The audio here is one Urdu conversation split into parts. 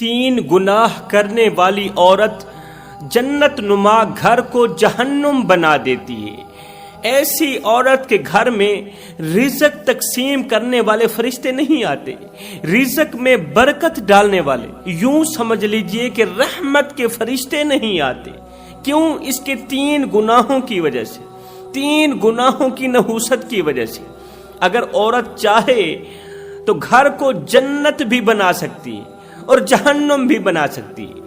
3 گناہ کرنے والی عورت جنت نما گھر کو جہنم بنا دیتی ہے۔ ایسی عورت کے گھر میں رزق تقسیم کرنے والے فرشتے نہیں آتے، رزق میں برکت ڈالنے والے، یوں سمجھ لیجئے کہ رحمت کے فرشتے نہیں آتے۔ کیوں؟ اس کے 3 گناہوں کی وجہ سے، 3 گناہوں کی نحوست کی وجہ سے۔ اگر عورت چاہے تو گھر کو جنت بھی بنا سکتی ہے اور جہنم بھی بنا سکتی ہے۔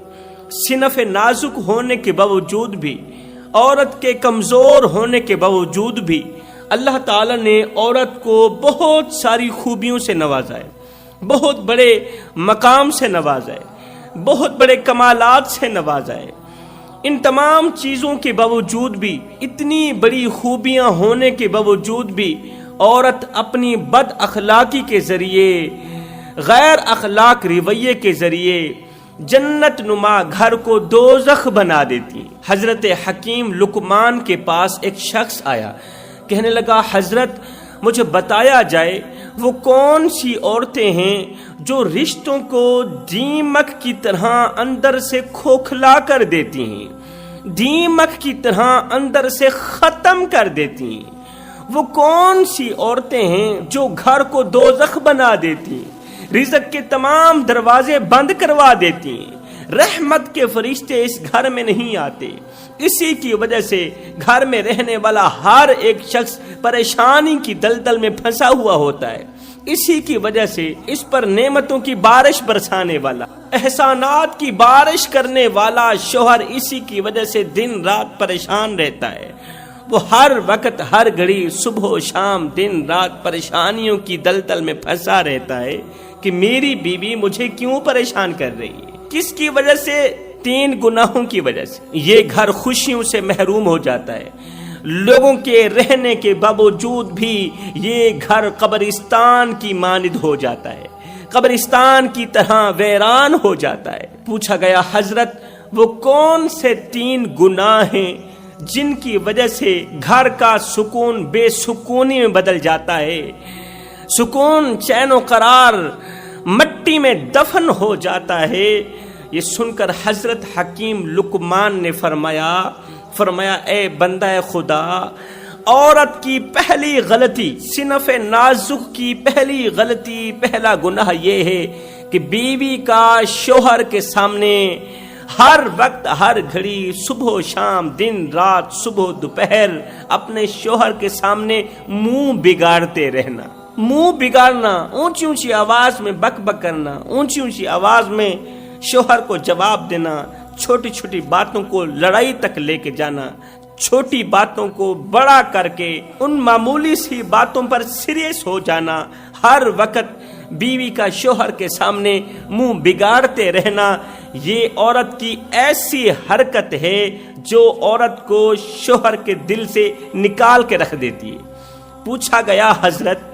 صنف نازک ہونے کے باوجود بھی، عورت کے کمزور ہونے کے باوجود بھی اللہ تعالیٰ نے عورت کو بہت ساری خوبیوں سے نوازا ہے، بہت بڑے مقام سے نوازا ہے، بہت بڑے کمالات سے نوازا ہے۔ ان تمام چیزوں کے باوجود بھی، اتنی بڑی خوبیاں ہونے کے باوجود بھی، عورت اپنی بد اخلاقی کے ذریعے، غیر اخلاق رویے کے ذریعے جنت نما گھر کو دوزخ بنا دیتی۔ حضرت حکیم لقمان کے پاس ایک شخص آیا، کہنے لگا حضرت مجھے بتایا جائے وہ کون سی عورتیں ہیں جو رشتوں کو دیمک کی طرح اندر سے کھوکھلا کر دیتی ہیں، دیمک کی طرح اندر سے ختم کر دیتی ہیں۔ وہ کون سی عورتیں ہیں جو گھر کو دوزخ بنا دیتی ہیں، رزق کے تمام دروازے بند کروا دیتی ہیں، رحمت کے فرشتے اس گھر میں نہیں آتے۔ اسی کی وجہ سے گھر میں رہنے والا ہر ایک شخص پریشانی کی دلدل میں پھنسا ہوا ہوتا ہے۔ اسی کی وجہ سے اس پر نعمتوں کی بارش برسانے والا، احسانات کی بارش کرنے والا شوہر اسی کی وجہ سے دن رات پریشان رہتا ہے۔ وہ ہر وقت، ہر گھڑی، صبح و شام، دن رات پریشانیوں کی دلدل میں پھنسا رہتا ہے کہ میری بیوی مجھے کیوں پریشان کر رہی ہے۔ کس کی وجہ سے؟ 3 گناہوں کی وجہ سے۔ یہ گھر خوشیوں سے محروم ہو جاتا ہے، لوگوں کے رہنے کے باوجود بھی یہ گھر قبرستان کی مانند ہو جاتا ہے، قبرستان کی طرح ویران ہو جاتا ہے۔ پوچھا گیا حضرت وہ کون سے 3 گناہ ہیں جن کی وجہ سے گھر کا سکون بے سکونی میں بدل جاتا ہے، سکون، چین و قرار مٹی میں دفن ہو جاتا ہے؟ یہ سن کر حضرت حکیم لقمان نے فرمایا اے بندہ خدا، عورت کی پہلی غلطی، صنف نازک کی پہلی غلطی، پہلا گناہ یہ ہے کہ بیوی کا شوہر کے سامنے ہر وقت، ہر گھڑی، صبح و شام، دن رات، صبح و دوپہر اپنے شوہر کے سامنے منہ بگاڑتے رہنا، منہ بگاڑنا، اونچی اونچی آواز میں بک بک کرنا، اونچی اونچی آواز میں شوہر کو جواب دینا، چھوٹی چھوٹی باتوں کو لڑائی تک لے کے جانا، چھوٹی باتوں کو بڑا کر کے ان معمولی سی باتوں پر سیریس ہو جانا، ہر وقت بیوی کا شوہر کے سامنے منہ بگاڑتے رہنا، یہ عورت کی ایسی حرکت ہے جو عورت کو شوہر کے دل سے نکال کے رکھ دیتی ہے۔ پوچھا گیا حضرت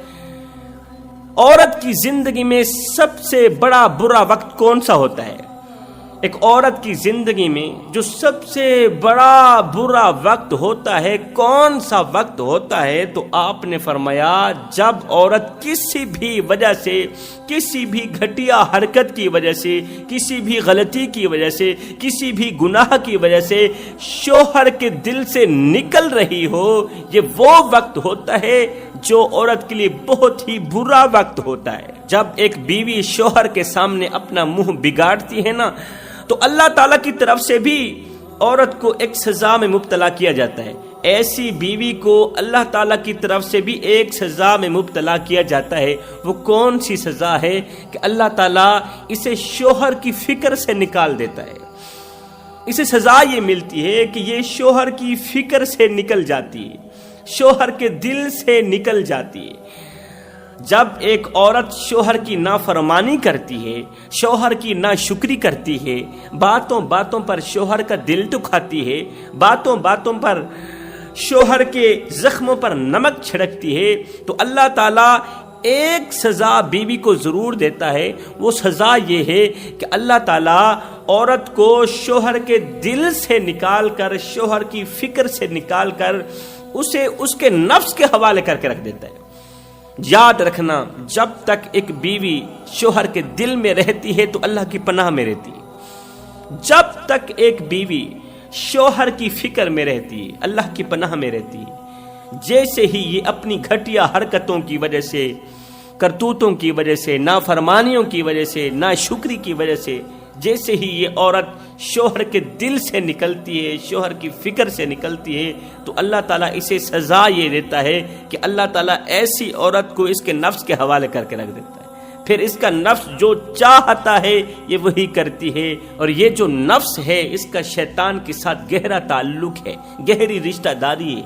عورت کی زندگی میں سب سے بڑا برا وقت کون سا ہوتا ہے؟ ایک عورت کی زندگی میں جو سب سے بڑا برا وقت ہوتا ہے کون سا وقت ہوتا ہے؟ تو آپ نے فرمایا جب عورت کسی بھی وجہ سے، کسی بھی گھٹیا حرکت کی وجہ سے، کسی بھی غلطی کی وجہ سے، کسی بھی گناہ کی وجہ سے شوہر کے دل سے نکل رہی ہو، یہ وہ وقت ہوتا ہے جو عورت کے لیے بہت ہی برا وقت ہوتا ہے۔ جب ایک بیوی شوہر کے سامنے اپنا منہ بگاڑتی ہے نا، تو اللہ تعالیٰ کی طرف سے بھی عورت کو ایک سزا میں مبتلا کیا جاتا ہے۔ ایسی بیوی کو اللہ تعالیٰ کی طرف سے بھی ایک سزا میں مبتلا کیا جاتا ہے۔ وہ کون سی سزا ہے کہ اللہ تعالیٰ اسے شوہر کی فکر سے نکال دیتا ہے۔ اسے سزا یہ ملتی ہے کہ یہ شوہر کی فکر سے نکل جاتی ہے، شوہر کے دل سے نکل جاتی ہے۔ جب ایک عورت شوہر کی نافرمانی کرتی ہے، شوہر کی ناشکری کرتی ہے، باتوں باتوں پر شوہر کا دل دکھاتی ہے، باتوں باتوں پر شوہر کے زخموں پر نمک چھڑکتی ہے، تو اللہ تعالیٰ ایک سزا بیوی کو ضرور دیتا ہے۔ وہ سزا یہ ہے کہ اللہ تعالیٰ عورت کو شوہر کے دل سے نکال کر، شوہر کی فکر سے نکال کر اسے اس کے نفس کے حوالے کر کے رکھ دیتا ہے۔ یاد رکھنا جب تک ایک بیوی شوہر کے دل میں رہتی ہے تو اللہ کی پناہ میں رہتی ہے، جب تک ایک بیوی شوہر کی فکر میں رہتی ہے اللہ کی پناہ میں رہتی ہے۔ جیسے ہی یہ اپنی گھٹیا حرکتوں کی وجہ سے، کرتوتوں کی وجہ سے، نافرمانیوں کی وجہ سے، ناشکری کی وجہ سے جیسے ہی یہ عورت شوہر کے دل سے نکلتی ہے، شوہر کی فکر سے نکلتی ہے، تو اللہ تعالیٰ اسے سزا یہ دیتا ہے کہ اللہ تعالیٰ ایسی عورت کو اس کے نفس کے حوالے کر کے رکھ دیتا ہے۔ پھر اس کا نفس جو چاہتا ہے یہ وہی کرتی ہے، اور یہ جو نفس ہے اس کا شیطان کے ساتھ گہرا تعلق ہے، گہری رشتہ داری ہے۔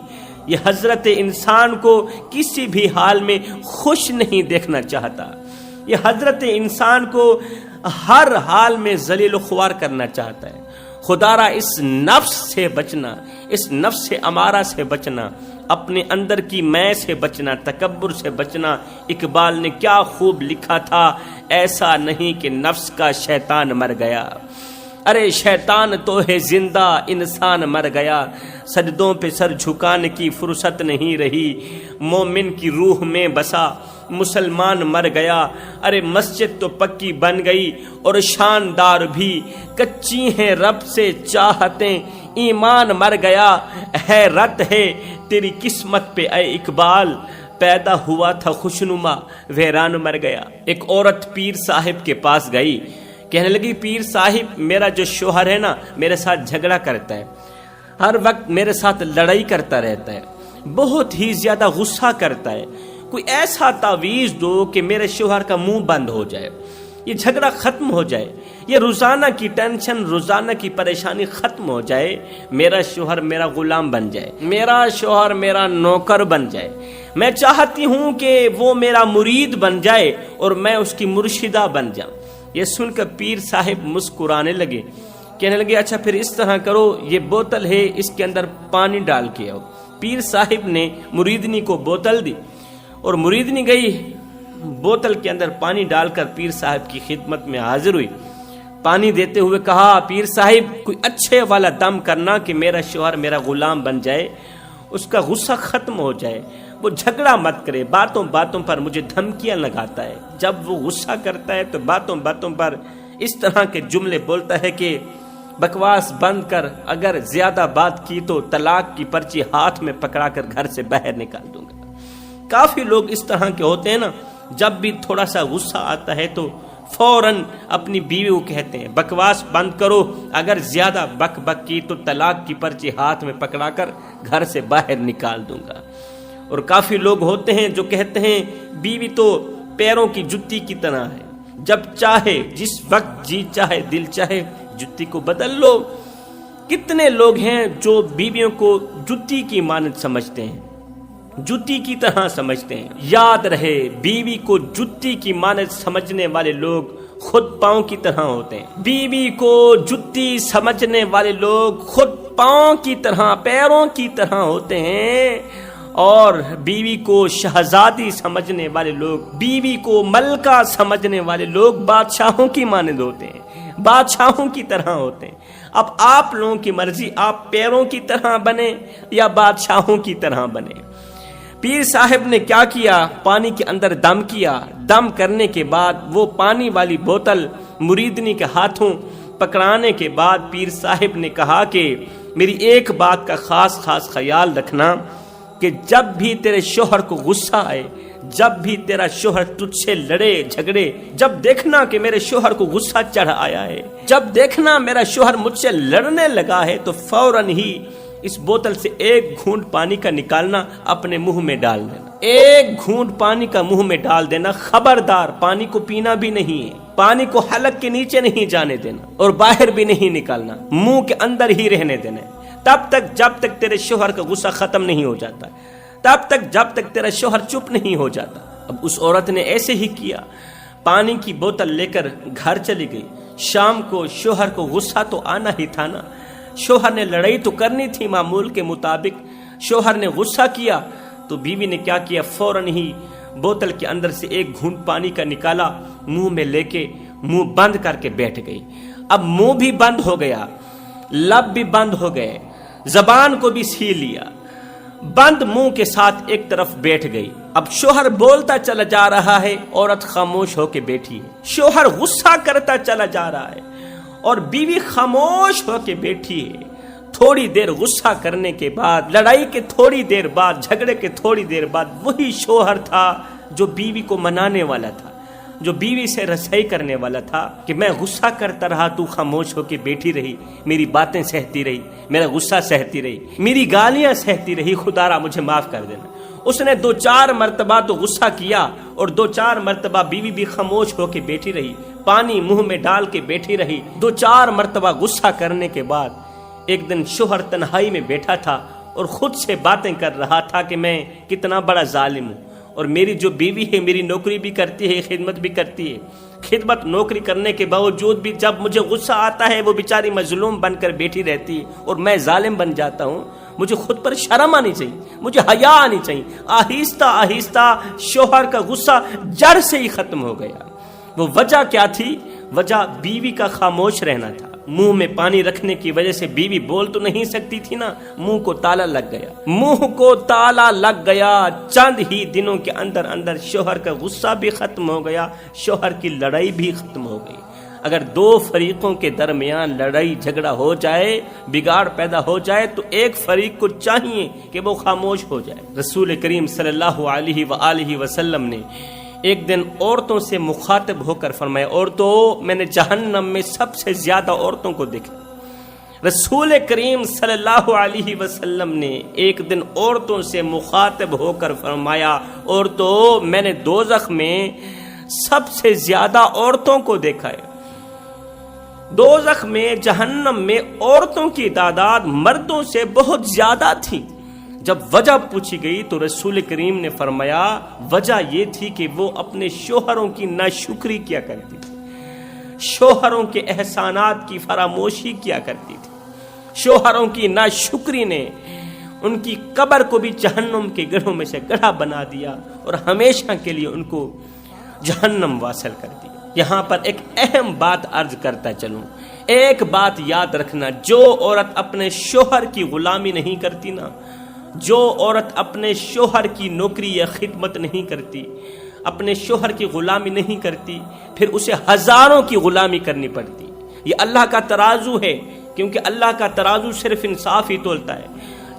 یہ حضرت انسان کو کسی بھی حال میں خوش نہیں دیکھنا چاہتا، یہ حضرت انسان کو ہر حال میں ذلیل و خوار کرنا چاہتا ہے۔ خدارا اس نفس سے بچنا، اس نفس سے امارہ سے بچنا، اپنے اندر کی میں سے بچنا، تکبر سے بچنا۔ اقبال نے کیا خوب لکھا تھا، ایسا نہیں کہ نفس کا شیطان مر گیا، ارے شیطان تو ہے زندہ، انسان مر گیا۔ سجدوں پہ سر جھکانے کی فرصت نہیں رہی، مومن کی روح میں بسا مسلمان مر گیا۔ ارے مسجد تو پکی بن گئی اور شاندار بھی، کچی ہیں رب سے چاہتیں، ایمان مر گیا۔ حیرت ہے تیری قسمت پہ اے اقبال، پیدا ہوا تھا خوشنما ویران مر گیا۔ ایک عورت پیر صاحب کے پاس گئی، کہنے لگی پیر صاحب میرا جو شوہر ہے نا میرے ساتھ جھگڑا کرتا ہے، ہر وقت میرے ساتھ لڑائی کرتا رہتا ہے، بہت ہی زیادہ غصہ کرتا ہے، کوئی ایسا تعویذ دو کہ میرے شوہر کا منہ بند ہو جائے، یہ جھگڑا ختم ہو جائے، یہ روزانہ کی ٹینشن، روزانہ کی پریشانی ختم ہو جائے، میرا شوہر میرا غلام بن جائے، میرا شوہر میرا نوکر بن جائے۔ میں چاہتی ہوں کہ وہ میرا مرید بن جائے اور میں اس کی مرشدہ بن جاؤں۔ یہ سن کر پیر صاحب مسکرانے لگے، کہنے لگے اچھا پھر اس طرح کرو، یہ بوتل ہے اس کے اندر پانی ڈال کے آؤ۔ پیر صاحب نے مریدنی کو بوتل دی اور مریدنی گئی بوتل کے اندر پانی ڈال کر پیر صاحب کی خدمت میں حاضر ہوئی۔ پانی دیتے ہوئے کہا پیر صاحب کوئی اچھے والا دم کرنا کہ میرا شوہر میرا غلام بن جائے، اس کا غصہ ختم ہو جائے، وہ جھگڑا مت کرے، باتوں باتوں پر مجھے دھمکیاں لگاتا ہے، جب وہ غصہ کرتا ہے تو باتوں باتوں پر اس طرح کے جملے بولتا ہے کہ بکواس بند کر، اگر زیادہ بات کی تو طلاق کی پرچی ہاتھ میں پکڑا کر گھر سے باہر نکال دوں گا۔ کافی لوگ اس طرح کے ہوتے ہیں نا، جب بھی تھوڑا سا غصہ آتا ہے تو فوراً اپنی بیوی کو کہتے ہیں بکواس بند کرو، اگر زیادہ بک بک کی تو طلاق کی پرچی ہاتھ میں پکڑا کر گھر سے باہر نکال دوں گا۔ اور کافی لوگ ہوتے ہیں جو کہتے ہیں بیوی تو پیروں کی جتی کی طرح ہے، جب چاہے جس وقت جی چاہے دل چاہے جتی کو بدل لو۔ کتنے لوگ ہیں جو بیویوں کو جتی کی مانند سمجھتے ہیں، جتی کی طرح سمجھتے ہیں۔ یاد رہے بیوی کو جتی کی مانند سمجھنے والے لوگ خود پاؤں کی طرح ہوتے ہیں، بیوی کو جتی سمجھنے والے لوگ خود پاؤں کی طرح، پیروں کی طرح ہوتے ہیں، اور بیوی کو شہزادی سمجھنے والے لوگ، بیوی کو ملکہ سمجھنے والے لوگ بادشاہوں کی مانند ہوتے ہیں، بادشاہوں کی طرح ہوتے ہیں۔ اب آپ لوگوں کی مرضی، آپ پیروں کی طرح بنے یا بادشاہوں کی طرح بنے۔ پیر صاحب نے کیا کیا، پانی کے اندر دم کیا، دم کرنے کے بعد وہ پانی والی بوتل مریدنی کے ہاتھوں پکڑانے کے بعد پیر صاحب نے کہا کہ میری ایک بات کا خاص خیال رکھنا کہ جب بھی تیرے شوہر کو غصہ آئے، جب بھی تیرا شوہر تجھ سے لڑے جھگڑے، جب دیکھنا کہ میرے شوہر کو غصہ چڑھ آیا ہے، جب دیکھنا میرا شوہر مجھ سے لڑنے لگا ہے، تو فوراً ہی اس بوتل سے ایک گھونٹ پانی کا نکالنا، اپنے منہ میں ڈال دینا، ایک گھونٹ پانی کا منہ میں ڈال دینا۔ خبردار پانی کو پینا بھی نہیں ہے، پانی کو حلق کے نیچے نہیں جانے دینا اور باہر بھی نہیں نکالنا، منہ کے اندر ہی رہنے دینا، تب تک جب تک تیرے شوہر کا غصہ ختم نہیں ہو جاتا، تب تک جب تک تیرا شوہر چپ نہیں ہو جاتا۔ اب اس عورت نے ایسے ہی کیا، پانی کی بوتل لے کر گھر چلی گئی۔ شام کو شوہر کو غصہ تو آنا ہی تھا نا، شوہر نے لڑائی تو کرنی تھی معمول کے مطابق، شوہر نے غصہ کیا تو بیوی نے کیا کیا، فوراً ہی بوتل کے اندر سے ایک گھونٹ پانی کا نکالا، منہ میں لے کے منہ بند کر کے بیٹھ گئی۔ اب منہ بھی بند ہو گیا، لب بھی بند ہو گئے، زبان کو بھی سی لیا، بند منہ کے ساتھ ایک طرف بیٹھ گئی اب شوہر بولتا چلا جا رہا ہے، عورت خاموش ہو کے بیٹھی ہے۔ شوہر غصہ کرتا چلا جا رہا ہے اور بیوی خاموش ہو کے بیٹھی ہے۔ تھوڑی دیر غصہ کرنے کے بعد، لڑائی کے تھوڑی دیر بعد، جھگڑے کے تھوڑی دیر بعد، وہی شوہر تھا جو بیوی کو منانے والا تھا، جو بیوی سے رسائی کرنے والا تھا کہ میں غصہ کرتا رہا، تو خاموش ہو کے بیٹھی رہی، میری باتیں سہتی رہی، میرا غصہ سہتی رہی، میری گالیاں سہتی رہی، خدا را مجھے معاف کر دینا۔ اس نے 2-4 مرتبہ تو غصہ کیا اور 2-4 مرتبہ بیوی بھی خاموش ہو کے بیٹھی رہی، پانی منہ میں ڈال کے بیٹھی رہی۔ 2-4 مرتبہ غصہ کرنے کے بعد ایک دن شوہر تنہائی میں بیٹھا تھا اور خود سے باتیں کر رہا تھا کہ میں کتنا بڑا ظالم ہوں، اور میری جو بیوی ہے میری نوکری بھی کرتی ہے، خدمت بھی کرتی ہے، خدمت نوکری کرنے کے باوجود بھی جب مجھے غصہ آتا ہے وہ بیچاری مظلوم بن کر بیٹھی رہتی ہے اور میں ظالم بن جاتا ہوں۔ مجھے خود پر شرم آنی چاہیے، مجھے حیا آنی چاہیے۔ آہستہ آہستہ شوہر کا غصہ جڑ سے ہی ختم ہو گیا۔ وہ وجہ کیا تھی؟ وجہ بیوی کا خاموش رہنا تھا۔ منہ میں پانی رکھنے کی وجہ سے بیوی بول تو نہیں سکتی تھی نا، منہ کو تالا لگ گیا، منہ کو تالا لگ گیا۔ چند ہی دنوں کے اندر اندر شوہر کا غصہ بھی ختم ہو گیا، شوہر کی لڑائی بھی ختم ہو گئی۔ اگر 2 فریقوں کے درمیان لڑائی جھگڑا ہو جائے، بگاڑ پیدا ہو جائے، تو ایک فریق کو چاہیے کہ وہ خاموش ہو جائے۔ رسول کریم صلی اللہ علیہ وآلہ وسلم نے ایک دن عورتوں سے مخاطب ہو کر فرمایا، عورتوں، میں نے جہنم میں سب سے زیادہ عورتوں کو دیکھا۔ رسول کریم صلی اللہ علیہ وسلم نے ایک دن عورتوں سے مخاطب ہو کر فرمایا، عورتوں، میں نے دوزخ میں سب سے زیادہ عورتوں کو دیکھا ہے۔ دوزخ میں، جہنم میں عورتوں کی تعداد مردوں سے بہت زیادہ تھی۔ جب وجہ پوچھی گئی تو رسول کریم نے فرمایا، وجہ یہ تھی کہ وہ اپنے شوہروں کی ناشکری کیا کرتی تھی، شوہروں کے احسانات کی فراموشی کیا کرتی تھی۔ شوہروں کی ناشکری نے ان کی قبر کو بھی جہنم کے گڑھوں میں سے گڑھا بنا دیا اور ہمیشہ کے لیے ان کو جہنم واصل کر دیا۔ یہاں پر ایک اہم بات عرض کرتا چلوں، ایک بات یاد رکھنا، جو عورت اپنے شوہر کی غلامی نہیں کرتی نا، جو عورت اپنے شوہر کی نوکری یا خدمت نہیں کرتی، اپنے شوہر کی غلامی نہیں کرتی، پھر اسے ہزاروں کی غلامی کرنی پڑتی۔ یہ اللہ کا ترازو ہے، کیونکہ اللہ کا ترازو صرف انصاف ہی تولتا ہے۔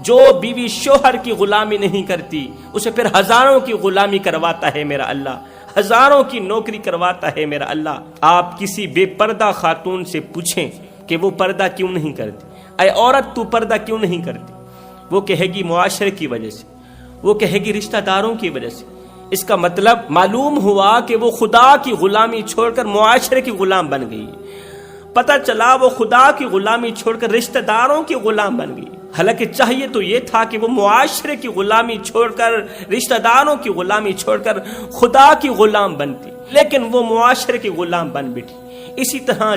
جو بیوی شوہر کی غلامی نہیں کرتی، اسے پھر ہزاروں کی غلامی کرواتا ہے میرا اللہ، ہزاروں کی نوکری کرواتا ہے میرا اللہ۔ آپ کسی بے پردہ خاتون سے پوچھیں کہ وہ پردہ کیوں نہیں کرتی، اے عورت تو پردہ کیوں نہیں کرتی؟ وہ کہے گی معاشرے کی وجہ سے، وہ کہے گی رشتہ داروں کی وجہ سے۔ اس کا مطلب معلوم ہوا کہ وہ خدا کی غلامی چھوڑ کر معاشرے کی غلام بن گئی۔ پتہ چلا وہ خدا کی غلامی چھوڑ کر رشتہ داروں کی غلام بن گئی، حالانکہ چاہیے تو یہ تھا کہ وہ معاشرے کی غلامی چھوڑ کر، رشتہ داروں کی غلامی چھوڑ کر خدا کی غلام بنتی، لیکن وہ معاشرے کی غلام بن بیٹھی۔ اسی طرح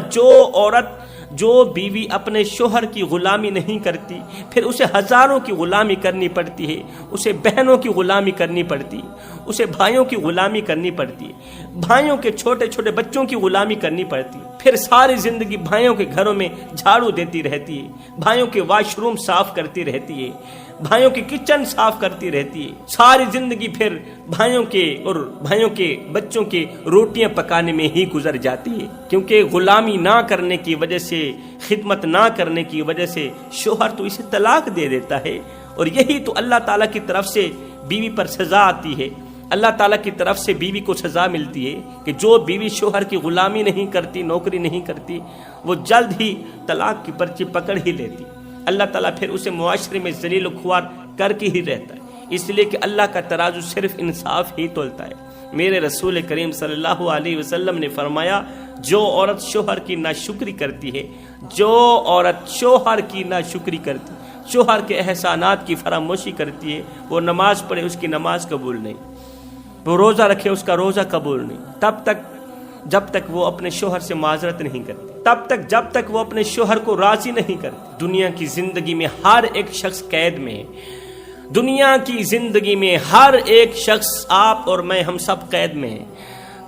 جو بیوی اپنے شوہر کی غلامی نہیں کرتی، پھر اسے ہزاروں کی غلامی کرنی پڑتی ہے، اسے بہنوں کی غلامی کرنی پڑتی، اسے بھائیوں کی غلامی کرنی پڑتی، بھائیوں کے چھوٹے چھوٹے بچوں کی غلامی کرنی پڑتی، پھر ساری زندگی بھائیوں کے گھروں میں جھاڑو دیتی رہتی ہے، بھائیوں کے واش روم صاف کرتی رہتی ہے، بھائیوں کی کچن صاف کرتی رہتی ہے، ساری زندگی پھر بھائیوں کے بچوں کے روٹیاں پکانے میں ہی گزر جاتی ہے، کیونکہ غلامی نہ کرنے کی وجہ سے، خدمت نہ کرنے کی وجہ سے شوہر تو اسے طلاق دے دیتا ہے۔ اور یہی تو اللہ تعالیٰ کی طرف سے بیوی پر سزا آتی ہے، اللہ تعالیٰ کی طرف سے بیوی کو سزا ملتی ہے کہ جو بیوی شوہر کی غلامی نہیں کرتی، نوکری نہیں کرتی، وہ جلد ہی طلاق کی پرچی پکڑ ہی لیتی۔ اللہ تعالیٰ پھر اسے معاشرے میں ذلیل و خوار کر کے ہی رہتا ہے، اس لیے کہ اللہ کا ترازو صرف انصاف ہی تولتا ہے۔ میرے رسول کریم صلی اللہ علیہ وسلم نے فرمایا، جو عورت شوہر کی ناشکری کرتی ہے، جو عورت شوہر کی ناشکری کرتی، شوہر کے احسانات کی فراموشی کرتی ہے، وہ نماز پڑھے اس کی نماز قبول نہیں، وہ روزہ رکھے اس کا روزہ قبول نہیں، جب تک وہ اپنے شوہر سے معذرت نہیں کرتی، جب تک وہ اپنے شوہر کو راضی نہیں کرتی۔ دنیا کی زندگی میں ہر ایک شخص قید میں ہے، دنیا کی زندگی میں ہر ایک شخص، آپ اور میں، ہم سب قید میں ہیں۔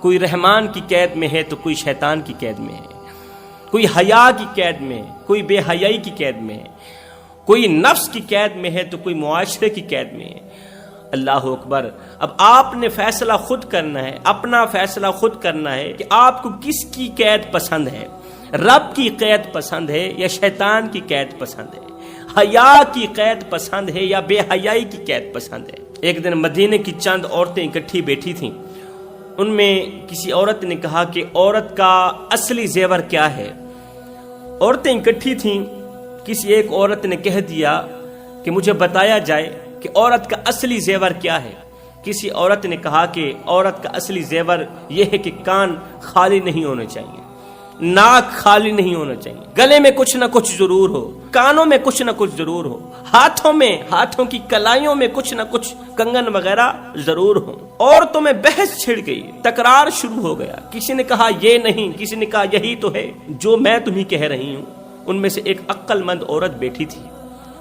کوئی رحمان کی قید میں ہے تو کوئی شیطان کی قید میں ہے، کوئی حیا کی قید میں ہے، کوئی بے حیائی کی قید میں ہے، کوئی نفس کی قید میں ہے تو کوئی معاشرے کی قید میں ہے۔ اللہ اکبر۔ اب آپ نے فیصلہ خود کرنا ہے، اپنا فیصلہ خود کرنا ہے کہ آپ کو کس کی قید پسند ہے، رب کی قید پسند ہے یا شیطان کی قید پسند ہے، حیا کی قید پسند ہے یا بے حیائی کی قید پسند ہے۔ ایک دن مدینے کی چند عورتیں اکٹھی بیٹھی تھیں، ان میں کسی عورت نے کہا کہ عورت کا اصلی زیور کیا ہے۔ عورتیں اکٹھی تھیں، کسی ایک عورت نے کہہ دیا کہ مجھے بتایا جائے کہ عورت کا اصلی زیور کیا ہے۔ کسی عورت نے کہا کہ عورت کا اصلی زیور یہ ہے کہ کان خالی نہیں ہونے چاہیے، ناک خالی نہیں ہونا چاہیے، گلے میں کچھ نہ کچھ ضرور ہو، کانوں میں کچھ نہ کچھ ضرور ہو، ہاتھوں کی کلائیوں میں کچھ نہ کچھ کنگن وغیرہ ضرور ہو۔ عورتوں میں بحث چھڑ گئی، تکرار شروع ہو گیا، کسی نے کہا یہ نہیں، کسی نے کہا یہی تو ہے جو میں تمہیں کہہ رہی ہوں۔ ان میں سے ایک عقل مند عورت بیٹھی تھی،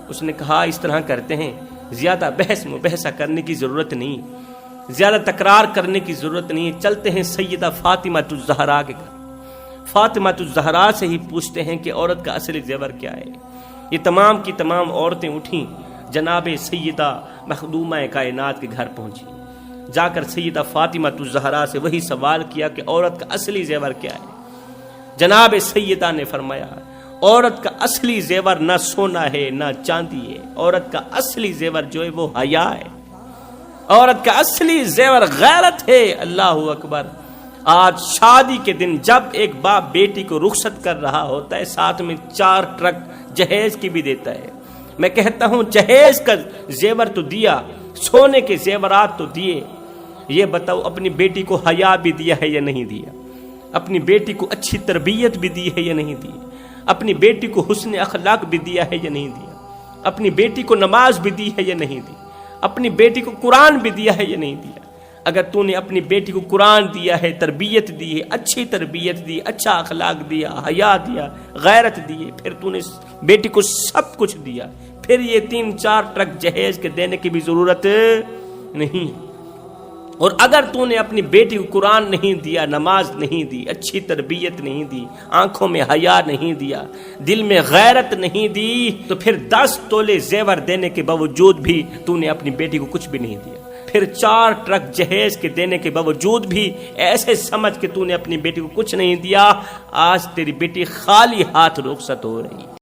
اس نے کہا اس طرح کرتے ہیں، زیادہ بحث مبحثہ کرنے کی ضرورت نہیں، زیادہ تکرار کرنے کی ضرورت نہیں، چلتے ہیں سیدہ فاطمہ الزہرا کے گھر، فاطمہ الزہرا سے ہی پوچھتے ہیں کہ عورت کا اصل زیور کیا ہے۔ یہ تمام کی تمام عورتیں اٹھیں، جناب سیدہ مخدومہ کائنات کے گھر پہنچی، جا کر سیدہ فاطمہ الزہرا سے وہی سوال کیا کہ عورت کا اصلی زیور کیا ہے۔ جناب سیدہ نے فرمایا عورت کا اصلی زیور نہ سونا ہے نہ چاندی ہے، عورت کا اصلی زیور جو ہے وہ حیا ہے، عورت کا اصلی زیور غیرت ہے۔ اللہ اکبر۔ آج شادی کے دن جب ایک باپ بیٹی کو رخصت کر رہا ہوتا ہے، ساتھ میں 4 ٹرک جہیز کی بھی دیتا ہے۔ میں کہتا ہوں جہیز کا زیور تو دیا، سونے کے زیورات تو دیے، یہ بتاؤ اپنی بیٹی کو حیا بھی دیا ہے یا نہیں دیا، اپنی بیٹی کو اچھی تربیت بھی دی ہے یا نہیں دی، اپنی بیٹی کو حسن اخلاق بھی دیا ہے یا نہیں دیا، اپنی بیٹی کو نماز بھی دی ہے یا نہیں دی، اپنی بیٹی کو قرآن بھی دیا ہے یا نہیں دیا۔ اگر تو نے اپنی بیٹی کو قرآن دیا ہے، تربیت دی ہے، اچھی تربیت دی، اچھا اخلاق دیا، حیا دیا، غیرت دی، پھر تو نے بیٹی کو سب کچھ دیا، پھر یہ 3-4 ٹرک جہیز کے دینے کی بھی ضرورت نہیں۔ اور اگر تو نے اپنی بیٹی کو قرآن نہیں دیا، نماز نہیں دی، اچھی تربیت نہیں دی، آنکھوں میں حیا نہیں دیا، دل میں غیرت نہیں دی، تو پھر 10 تولے زیور دینے کے باوجود بھی تو نے اپنی بیٹی کو کچھ بھی نہیں دیا، پھر 4 ٹرک جہیز کے دینے کے باوجود بھی ایسے سمجھ کہ تو نے اپنی بیٹی کو کچھ نہیں دیا۔ آج تیری بیٹی خالی ہاتھ رخصت ہو رہی ہے۔